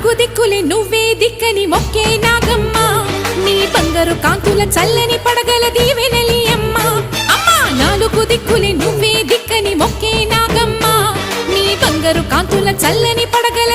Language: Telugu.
నాలుగు దిక్కులే నువ్వే దిక్కని మొక్కే నాగమ్మ నీ బంగారు కాంతుల చల్లని పడగల దీవెనలి అమ్మ అమ్మా నాలుగు దిక్కులే నువ్వే దిక్కని మొక్కే నాగమ్మ నీ బంగారు కాంతుల చల్లని పడగల